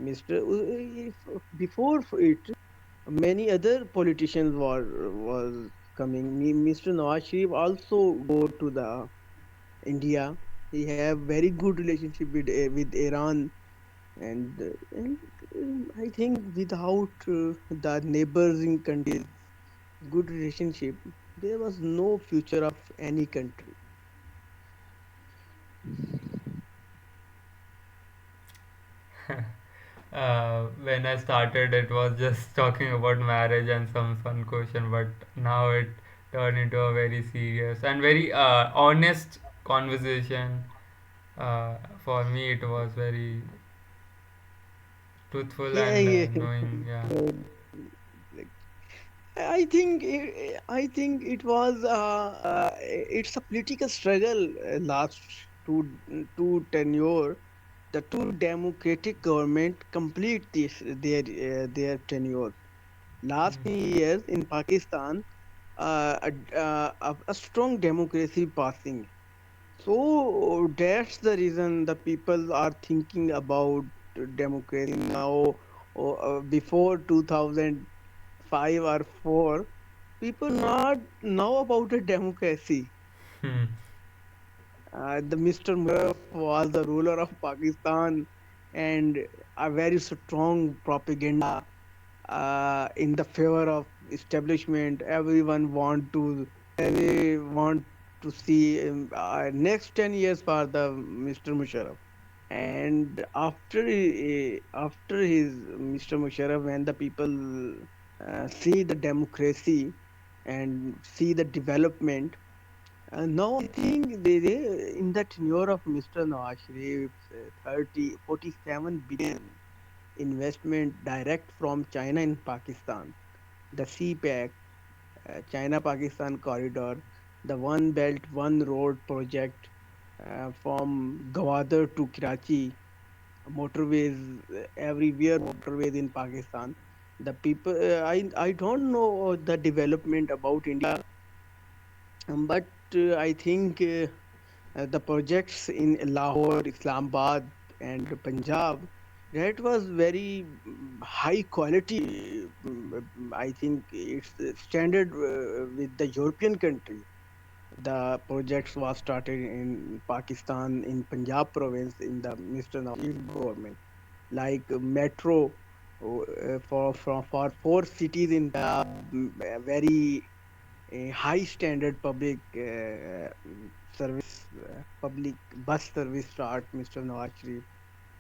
Mr. If before it, many other politicians were was coming. Mr. Nawaz Sharif also go to the India. He have very good relationship with Iran, and I think without the neighboring countries good relationship, there was no future of any country. When I started, it was just talking about marriage and some fun question, but now it turned into a very serious and very honest conversation. Uh, for me, it was very truthful Yeah, and yeah. knowing. Yeah. Like, I think it was it's a political struggle last two tenure. The two democratic government complete their tenure. Last Mm. 10 years in Pakistan, a strong democracy passing. So that's the reason the people are thinking about democracy now. Before 2005 or 4, people not know about a democracy. Hmm. The Mr. Musharraf was the ruler of Pakistan, and a very strong propaganda in the favor of establishment. Everyone want to see next 10 years for the Mr. Musharraf. And after his Mr. Musharraf, when the people see the democracy and see the development, now I think in the tenure of Mr. Nawaz Sharif, 47 billion investment direct from China in Pakistan, the CPEC, China-Pakistan corridor, the One Belt, One Road project from Gwadar to Karachi, motorways everywhere, motorways in Pakistan. The people, I don't know the development about India, but I think the projects in Lahore, Islamabad, and Punjab, that was very high quality. I think it's standard with the European country. The projects was started in Pakistan, in Punjab province, in the Mr. Nawaz government, like metro for 4 cities in Punjab, very high standard public service, public bus service start Mr. Nawaz Sharif.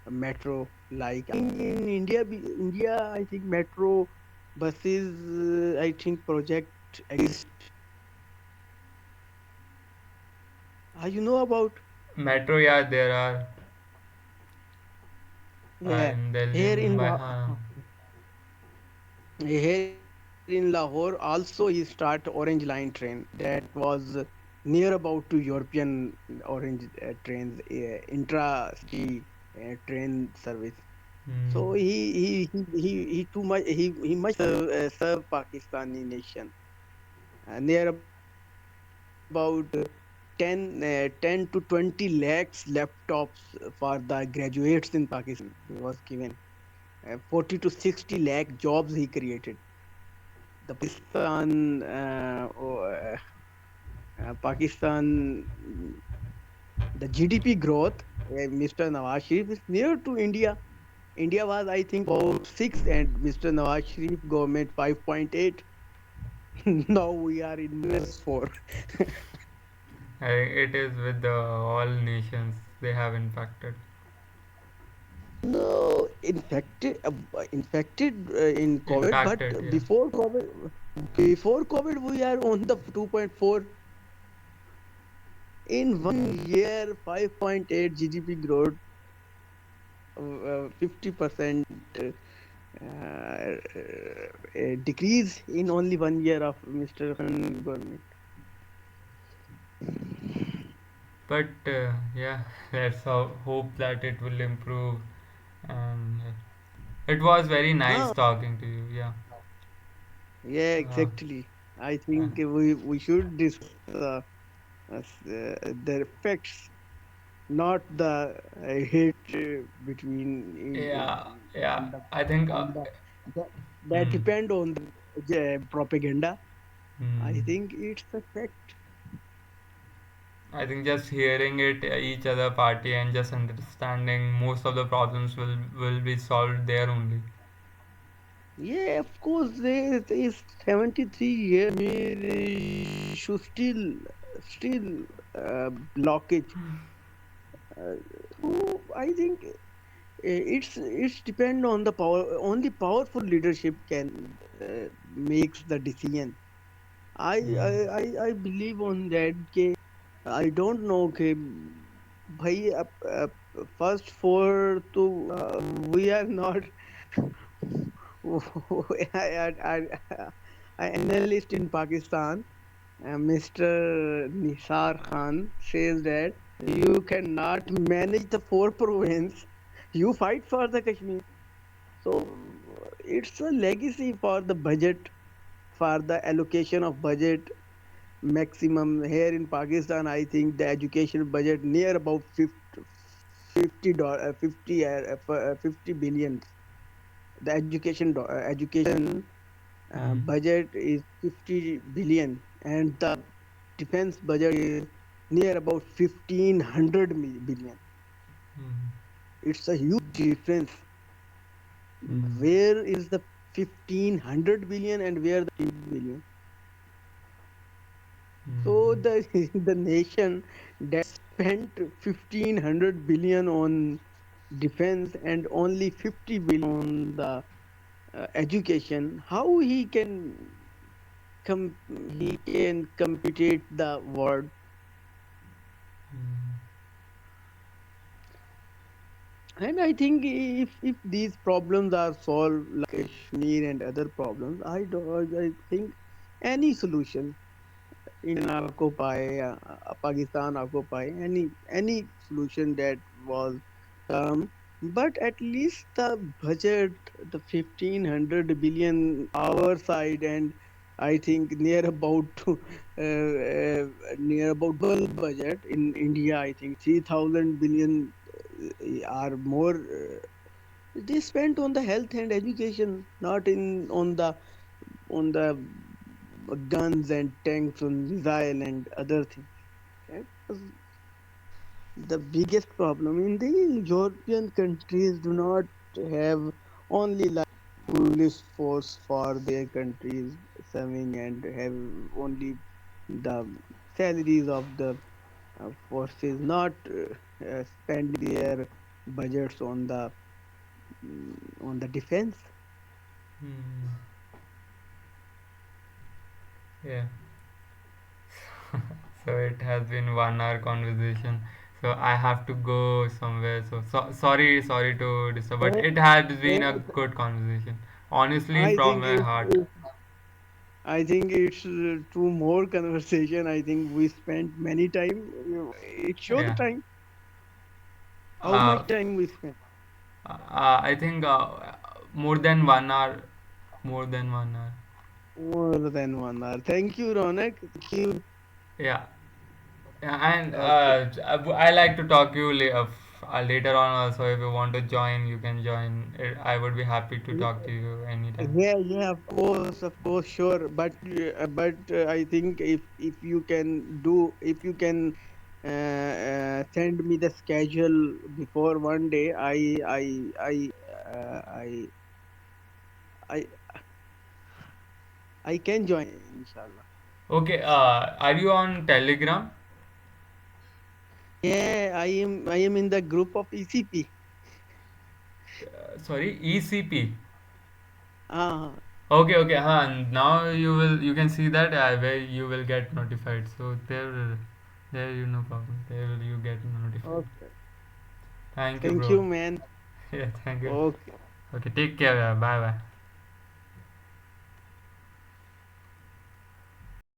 Metro, like in India, India, I think metro buses, I think project exist. You know about? Metro, yeah, there are Yeah, in Delhi, here in Mumbai. Huh. here in Lahore also he start Orange Line train that was near about to European Orange trains, intra-city train service. Hmm. So he too much he much serve Pakistani nation. Near about 10 to 20 lakhs laptops for the graduates in Pakistan he was given. 40 to 60 lakh jobs he created. The Pakistan, the GDP growth, Mr. Nawaz Sharif is near to India. India was, I think, about 6, and Mr. Nawaz Sharif government 5.8. Now we are in -4. It is with the all nations they have impacted. No, infected in COVID, Impacted, but yeah. before COVID, we are on the 2.4 in 1 year, 5.8 GDP growth, 50% decrease in only 1 year of Mr. Khan government. But yeah, let's hope that it will improve. And it was very nice Ah, talking to you. Yeah. yeah, Uh, exactly. I uh, think we should discuss the effects, not the hate between yeah, yeah. on the I think. on the that, that Hmm, depend on the propaganda. I hmm. think it's a fact. I think just hearing it each other party and just understanding most of the problems will be solved there only. Yeah, of course, there is 73 years should still blockage. Uh, so I think it's depend on the power. Only powerful leadership can makes the decision. I Hmm. I I believe on that. के I don't know कि भाई first four to we are not an analyst in Pakistan, Mr. Nisar Khan says that you cannot manage the four province. You fight for the Kashmir. So it's a legacy for the budget, for the allocation of budget maximum here in Pakistan. I think the education budget near about 50 billion. The education Hmm. budget is 50 billion, and the defense budget is near about 1500 billion. Hmm. It's a huge difference. Hmm. Where is the 1500 billion and where the 50 billion? So Hmm. the the nation that spent 1500 billion on defense and only 50 billion on the education, how he can compete the world. Hmm. And I think if these problems are solved like Kashmir and other problems, I think any solution, Indian occupy, Pakistan occupy, any solution that was come, but at least the budget, the 1500 billion our side, and I think near about double budget in India. I think 3000 billion are more. They spent on the health and education, not in on the guns and tanks and missile and other things. That was the biggest problem. In the European countries do not have only like police force for their countries serving and have only the salaries of the forces, not spend their budgets on the defense. Hmm. Yeah. So it has been 1 hour conversation. So I have to go somewhere. Sorry to disturb, but Eh, it has been a eh, good conversation. Honestly, I from think my heart. it's two more conversation. I think we spent many time. It show the Yeah. time how Uh, much time we spent. I think more than 1 hour. More than 1 hour. More than 1 hour. Thank you, Ronak. Thank you. Yeah. Yeah, and Okay. I like to talk to you later on also. If you want to join, you can join. I would be happy to talk to you anytime. Yeah, of course, sure. But I think if you can if you can send me the schedule before one day, I I I can join, inshallah. Okay, are you on Telegram? Yeah, I am in the group of ECP. Sorry, ECP. Ah, Okay, now you can see that where you will get notified. So there. There you no problem. There you get notified. Okay. Thank you, Thank bro. you, man. Yeah, thank you. Okay. Okay, take care. Yeah. Bye bye.